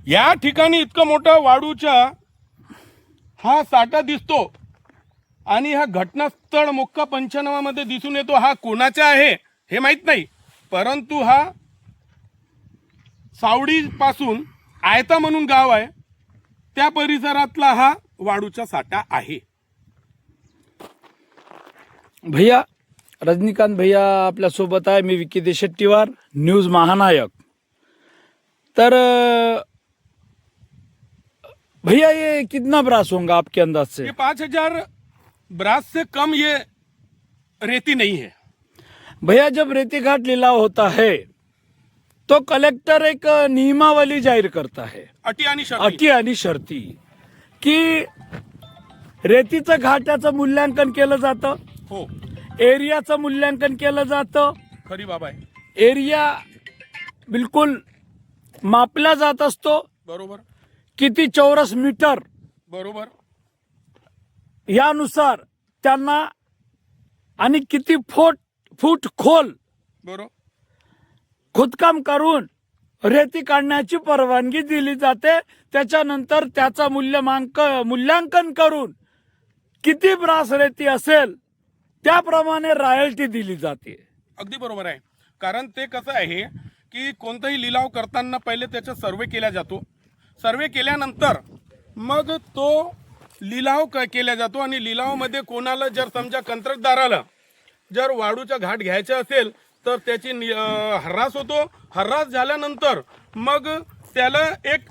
या ठिकाणी इतकं मोठा वाळूचा हा साठा दिसतो आणि हा घटनास्थळ मोक्का पंचनामामध्ये दिसून येतो. हा कोणाचा आहे हे माहित नाही, परंतु हा सावडी पासून आयता म्हणून गाव आहे त्या परिसरातला हा वाळूचा साठा आहे. भैया रजनीकांत भैया आपल्या सोबत आहे. मी विकी देशेट्टीवार, न्यूज महानायक. तर भैया ये कितना ब्रास होगा आपके अंदाज से? ये 5,000 ब्रास से कम ये रेती नहीं है. भैया जब रेती घाट लिलाव होता है तो कलेक्टर एक नियमावली जाहीर करता है, अटी आणि शर्ती. अटी आणि शर्ती, की रेतीचं घाटाचं मूल्यांकन केलं जातं, हो, एरियाचं मूल्यांकन केलं जातं, खरी बाब आहे. एरिया बिलकुल मापला जात असतो, बरोबर किती चौरस मीटर बरोबर यानुसार त्यांना आणि किती फूट खोल बरोबर खोदकाम करून रेती काढण्याची परवानगी दिली जाते. त्याच्यानंतर त्याचा मूल्यांकन करून किती ब्रास रेती असेल त्याप्रमाणे रॉयल्टी दिली जाते. अगदी बरोबर आहे. कारण ते कसं आहे की कोणताही लिलाव करताना पहिले त्याचा सर्वे केला जातो. सर्वे केल्यानंतर मग तो लिलाव केला जातो आणि लिलावामध्ये कोणाला जर समजा कंत्राटदाराला जर वाळूचा घाट घ्यायचा असेल तर त्याची हर्रास होतो. हर्रास झाल्यानंतर मग त्याला एक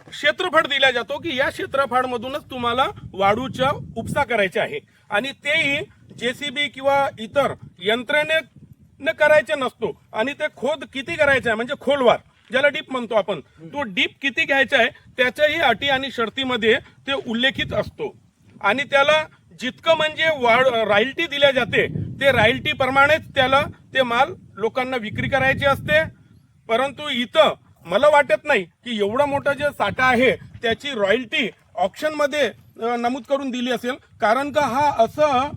क्षेत्रफळ दिला जातो की या क्षेत्रफळामधूनच तुम्हाला वाळूचा उपसा करायचा आहे आणि तेही जेसीबी किंवा इतर यंत्रणेने करायचे नसतो. आणि ते खोद किती करायचं आहे म्हणजे खोलवार ज्याला डीप म्हणतो आपण, तो डीप किती घ्यायचा आहे त्याच्याही अटी आणि शर्तीमध्ये ते उल्लेखित असतो. आणि त्याला जितकं म्हणजे रॉयल्टी दिल्या जाते ते रॉयल्टी प्रमाणेच त्याला ते माल लोकांना विक्री करायची असते. परंतु इथं मला वाटत नाही की एवढा मोठा जे साठा आहे त्याची रॉयल्टी ऑप्शन मध्ये नमूद करून दिली असेल. कारण का हा असं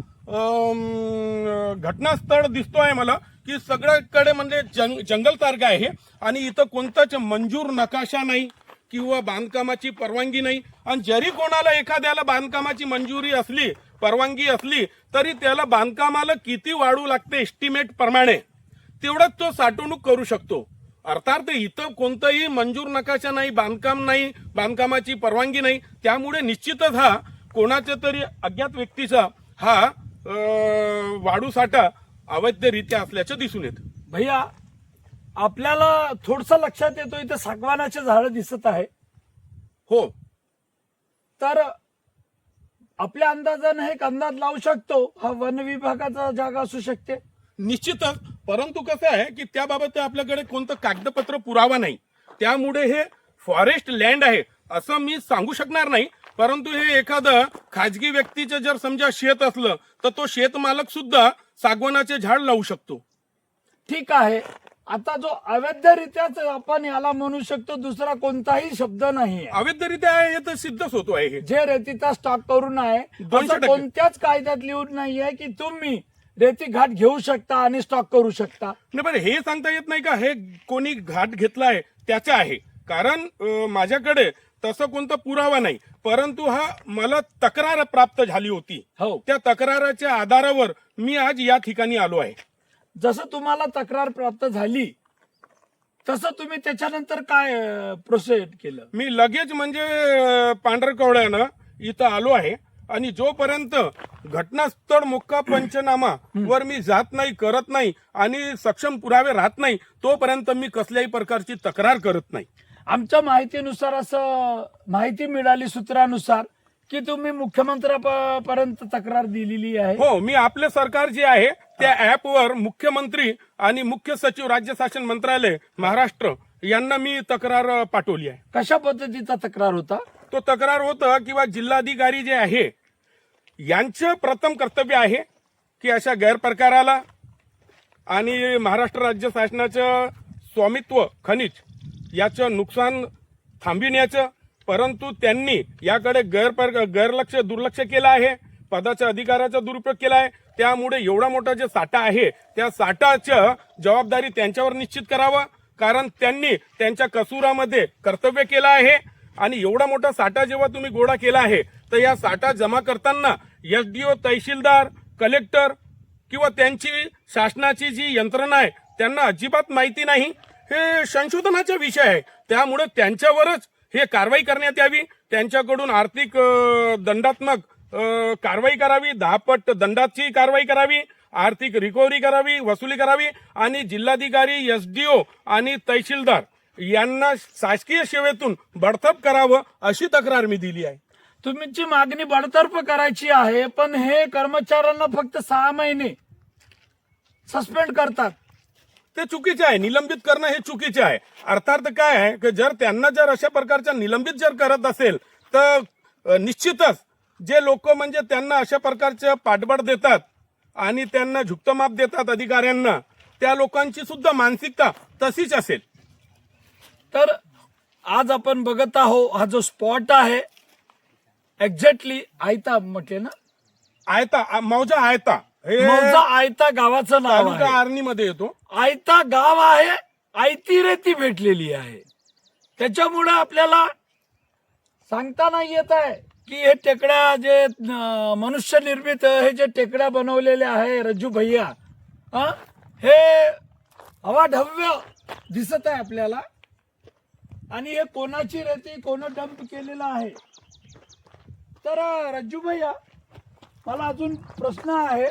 घटनास्थळ दिसतोय मला की सगळ्याकडे म्हणजे जंगलसारखं आहे आणि इथं कोणताच मंजूर नकाशा नाही किंवा बांधकामाची परवानगी नाही. आणि जरी कोणाला एखाद्याला बांधकामाची मंजुरी असली, परवानगी असली, तरी त्याला बांधकामाला किती वाळू लागते एस्टिमेट प्रमाणे तेवढंच तो साठवणूक करू शकतो. अर्थात इथं कोणताही मंजूर नकाशा नाही, बांधकाम नाही, बांधकामाची परवानगी नाही. त्यामुळे निश्चितच हा कोणाच्या तरी अज्ञात व्यक्तीचा हा वाळू साठा अवैधरित्या असल्याचं दिसून येतं. भैया आपल्याला थोडंसं लक्षात येतो इथे सागवानाचे झाडं दिसत आहे. हो, तर आपल्या अंदाजाने एक अंदाज लावू शकतो हा वन विभागाचा जागा असू शकते. निश्चितच. परंतु कसं आहे की त्याबाबत आपल्याकडे कोणतं कागदपत्र पुरावा नाही. त्यामुळे हे फॉरेस्ट लँड आहे असं मी सांगू शकणार नाही. परंतु हे एखादं खाजगी व्यक्तीचं जर समजा शेत असलं तर तो शेतमालक सुद्धा सागवानाचे झाड लावू शकतो. ठीक आहे. आता जो अवैधरित्याच आपण याला म्हणू शकतो, दुसरा कोणताही शब्द नाही. अवैधरित्या आहे हे तर सिद्धच होतो आहे. हे जे रेतीचा स्टॉक करून आहे 200% कोणत्याच कायद्यात लिहून नाहीये की तुम्ही रेती घाट घेऊ शकता आणि स्टॉक करू शकता. नाही, पण हे सांगता येत नाही का हे कोणी घाट घेतलाय त्याचा आहे. कारण माझ्याकडे तसं कोणता पुरावा नाही. परंतु हा मला तक्रार प्राप्त झाली होती. हो, त्या तक्राराच्या आधारावर मी आज या ठिकाणी आलो आहे. जसं तुम्हाला तक्रार प्राप्त झाली तसं तुम्ही त्याच्यानंतर काय प्रोसेड केलं? मी लगेच म्हणजे पांढरकवड्यानं इथं आलो आहे आणि जोपर्यंत घटनास्थळ मोक्का पंचनामा वर मी जात नाही, करत नाही आणि सक्षम पुरावे राहत नाही तोपर्यंत मी कसल्याही प्रकारची तक्रार करत नाही. आमच्या माहितीनुसार असं माहिती मिळाली सूत्रानुसार की तुम्ही मुख्यमंत्र्यापर्यंत तक्रार दिलेली आहे. हो, मी आपले सरकार जे आहे त्या ऍपवर मुख्यमंत्री आणि मुख्य सचिव राज्य शासन मंत्रालय महाराष्ट्र यांना मी तक्रार पाठवली आहे. कशा पद्धतीचा तक्रार होता? तो तक्रार होतं किंवा जिल्हाधिकारी जे आहे यांचं प्रथम कर्तव्य आहे की अशा गैरप्रकाराला आणि महाराष्ट्र राज्य शासनाचं स्वामित्व खनिज याचं नुकसान थांबविण्याचं. परंतु त्यांनी याकडे दुर्लक्ष केलं आहे, पदाच्या अधिकाराचा दुरुपयोग केला आहे. त्यामुळे एवढा मोठा जे साठा आहे त्या साठाचं जबाबदारी त्यांच्यावर निश्चित करावं. कारण त्यांनी त्यांच्या कसूरामध्ये कर्तव्य केलं आहे आणि एवढा मोठा साठा जेव्हा तुम्ही गोळा केला आहे तर या साठा जमा करताना SDO, तहसीलदार, कलेक्टर किंवा त्यांची शासनाची जी यंत्रणा आहे त्यांना अजिबात माहिती नाही. हे संशोधनाचा विषय आहे, त्यामुळे त्यांच्यावरच हे कारवाई करण्यात यावी. त्यांच्याकडून आर्थिक दंडात्मक कारवाई करावी, 10 पट दंडाची कारवाई करावी, आर्थिक रिकव्हरी करावी, वसुली करावी आणि जिल्हाधिकारी, SDO आणि तहसीलदार यांना शासकीय सेवेतून बडतर्फ करावं अशी तक्रार मी दिली आहे. तुमची मागणी बडतर्फ करायची आहे, पण हे कर्मचाऱ्यांना फक्त 6 महिने सस्पेंड करतात. ते चुकीचे आहे. निलंबित करणं हे चुकीचे आहे. अर्थात काय आहे की जर त्यांना जर अशा प्रकारच्या निलंबित जर करत असेल तर निश्चितच जे लोक म्हणजे त्यांना अशा प्रकारचं पाठबळ देतात आणि त्यांना झुकतं माप देतात अधिकाऱ्यांना, त्या लोकांची सुद्धा मानसिकता तशीच असेल. तर आज आपण बघत आहोत हा जो स्पॉट आहे एक्झॅक्टली आयता म्हटले ना, आयता मौजा आयता हे मौजा आयता गावाचं नाव तालुका आहे. आर्णी मध्ये येतो. आयता गाव आहे, आयती रेती भेटलेली आहे. त्याच्यामुळे आपल्याला सांगता नाही येत आहे की हे टेकड्या जे मनुष्य निर्मित हे जे टेकड्या बनवलेल्या आहे रज्जू भैया, हे हवाढव्य दिसत आहे आपल्याला. आणि हे कोणाची रेती कोण डंप केलेलं आहे. तर रज्जू भैया, मला अजून प्रश्न आहे.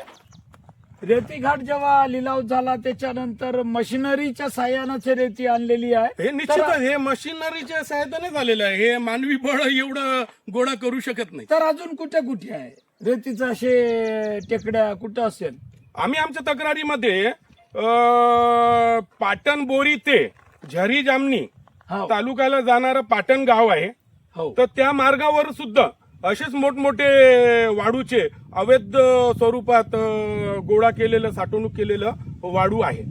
रेती घाट जेव्हा लिलाव झाला त्याच्यानंतर मशिनरीच्या साह्यानं रेती आणलेली आहे. हे निश्चितच हे मशिनरीच्या सहाय्याने झालेलं आहे. हे मानवी बळ एवढं गोळा करू शकत नाही. तर अजून कुठे कुठे आहे रेतीचं असे टेकड्या कुठं असेल? आम्ही आमच्या तक्रारीमध्ये पाटण बोरी ते झरी जामनी हो. तालुक्याला जाणारं पाटण गाव आहे. हो. तर त्या मार्गावर सुद्धा असेच मोठमोठे वाळूचे अवैध स्वरूपात गोळा केलेलं, साठवणूक केलेलं वाळू आहे.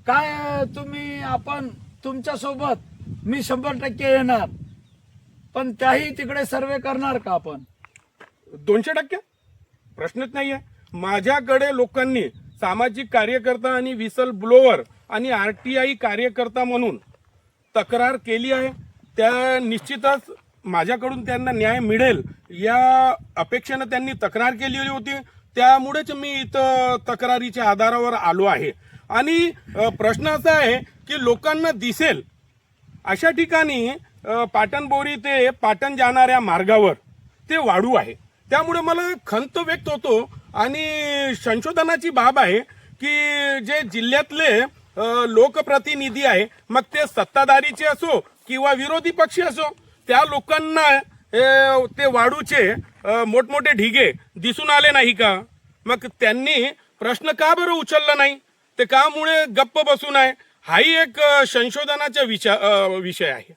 काय तुम्ही आपण तुमच्या सोबत मी 100% येणार, पण त्याही तिकडे सर्वे करणार का आपण? 200% प्रश्नच नाहीये. माझ्याकडे लोकांनी सामाजिक कार्यकर्ता आणि विसल ब्लोअर आणि RTI कार्यकर्ता म्हणून तक्रार केली आहे. त्या निश्चितच माझ्याकडून त्यांना न्याय मिळेल या अपेक्षेनं त्यांनी तक्रार केलेली होती. त्यामुळेच मी इथं तक्रारीच्या आधारावर आलो आहे. आणि प्रश्न असा आहे की लोकांना दिसेल अशा ठिकाणी पाटण बोरी ते पाटण जाणाऱ्या मार्गावर ते वाळू आहे. त्यामुळे मला खंत व्यक्त होतो आणि संशोधनाची बाब आहे की जे जिल्ह्यातले लोकप्रतिनिधी आहे, मग ते सत्ताधारीचे असो किंवा विरोधी पक्षी असो, त्या लोकांना ते वाळूचे मोठमोठे ढिगे दिसून आले नाही का? मग त्यांनी प्रश्न का बरं उचलला नाही? ते कामुळे गप्प बसून आहे. हाही एक संशोधनाचा विषय आहे.